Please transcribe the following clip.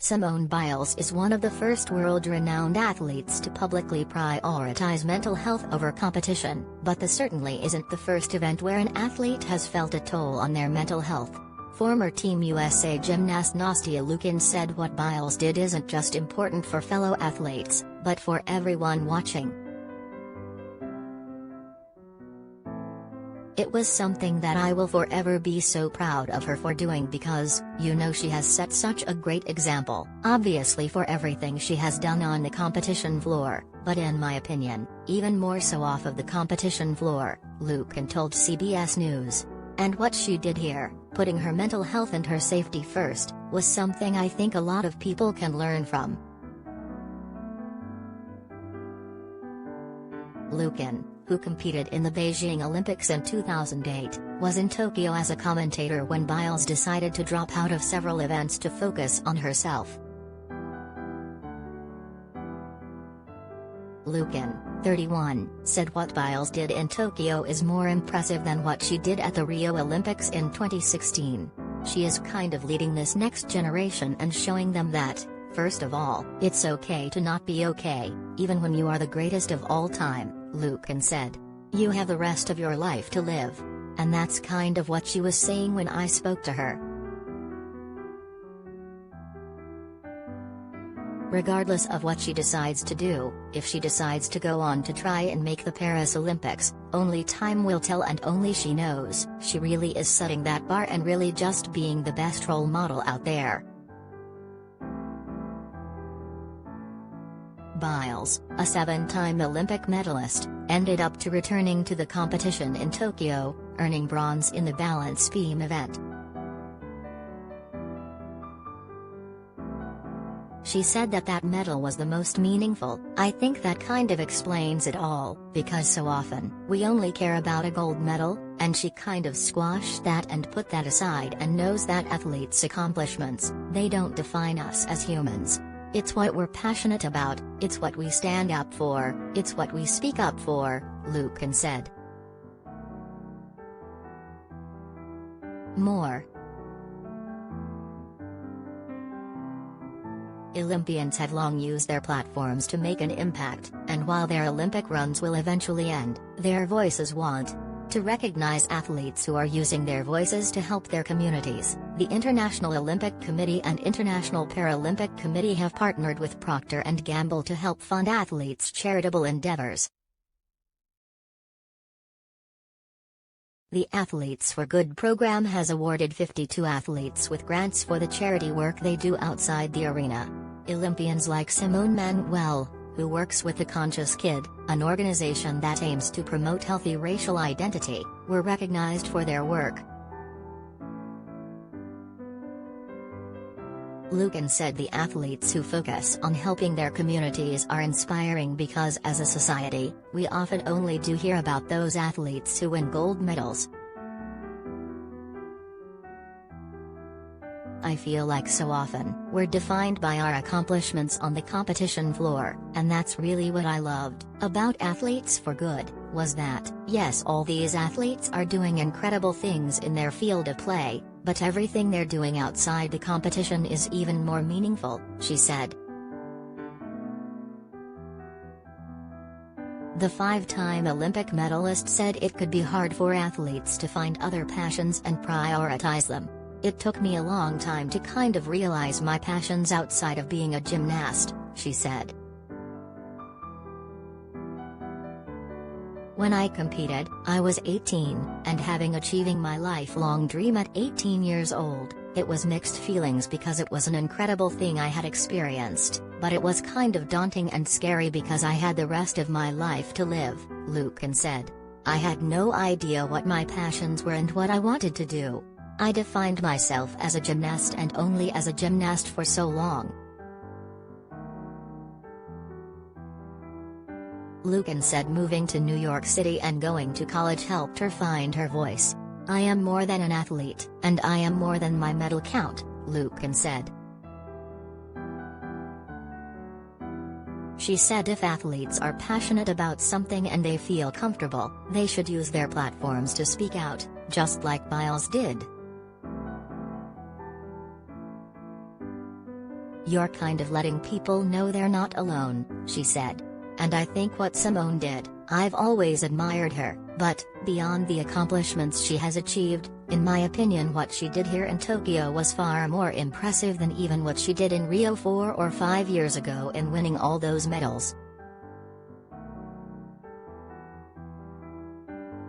Simone Biles is one of the first world-renowned athletes to publicly prioritize mental health over competition, but this certainly isn't the first event where an athlete has felt a toll on their mental health. Former Team USA gymnast Nastia Liukin said what Biles did isn't just important for fellow athletes, but for everyone watching. "It was something that I will forever be so proud of her for doing because, she has set such a great example, obviously for everything she has done on the competition floor, but in my opinion, even more so off of the competition floor," Liukin told CBS News. "And what she did here, putting her mental health and her safety first, was something I think a lot of people can learn from." Liukin, who competed in the Beijing Olympics in 2008, was in Tokyo as a commentator when Biles decided to drop out of several events to focus on herself. Liukin, 31, said what Biles did in Tokyo is more impressive than what she did at the Rio Olympics in 2016. "She is kind of leading this next generation and showing them that, first of all, it's okay to not be okay, even when you are the greatest of all time," Liukin said. "You have the rest of your life to live." And that's kind of what she was saying when I spoke to her. Regardless of what she decides to do, if she decides to go on to try and make the Paris Olympics, only time will tell, and only she knows. She really is setting that bar and really just being the best role model out there. Biles, a 7-time Olympic medalist, ended up returning to the competition in Tokyo, earning bronze in the balance beam event. She said that medal was the most meaningful. "I think that kind of explains it all, because so often, we only care about a gold medal," and she kind of squashed that and put that aside and knows that athletes' accomplishments, they don't define us as humans. "It's what we're passionate about, it's what we stand up for, it's what we speak up for," Liukin said. More. Olympians have long used their platforms to make an impact, and while their Olympic runs will eventually end, their voices won't. To recognize athletes who are using their voices to help their communities, the International Olympic Committee and International Paralympic Committee have partnered with Procter & Gamble to help fund athletes' charitable endeavors. The Athletes for Good program has awarded 52 athletes with grants for the charity work they do outside the arena. Olympians like Simone Biles, who works with The Conscious Kid, an organization that aims to promote healthy racial identity, were recognized for their work. Liukin said the athletes who focus on helping their communities are inspiring because as a society, we often only do hear about those athletes who win gold medals. "I feel like so often, we're defined by our accomplishments on the competition floor, and that's really what I loved about Athletes for Good, was that, yes, all these athletes are doing incredible things in their field of play, but everything they're doing outside the competition is even more meaningful," she said. The 5-time Olympic medalist said it could be hard for athletes to find other passions and prioritize them. "It took me a long time to kind of realize my passions outside of being a gymnast," she said. "When I competed, I was 18, and having achieving my lifelong dream at 18 years old, it was mixed feelings because it was an incredible thing I had experienced, but it was kind of daunting and scary because I had the rest of my life to live," Liukin said. "I had no idea what my passions were and what I wanted to do. I defined myself as a gymnast and only as a gymnast for so long." Liukin said moving to New York City and going to college helped her find her voice. "I am more than an athlete, and I am more than my medal count," Liukin said. She said if athletes are passionate about something and they feel comfortable, they should use their platforms to speak out, just like Biles did. "You're kind of letting people know they're not alone," she said. And I think what Simone did, I've always admired her, but, beyond the accomplishments she has achieved, in my opinion what she did here in Tokyo was far more impressive than even what she did in Rio 4 or 5 years ago in winning all those medals.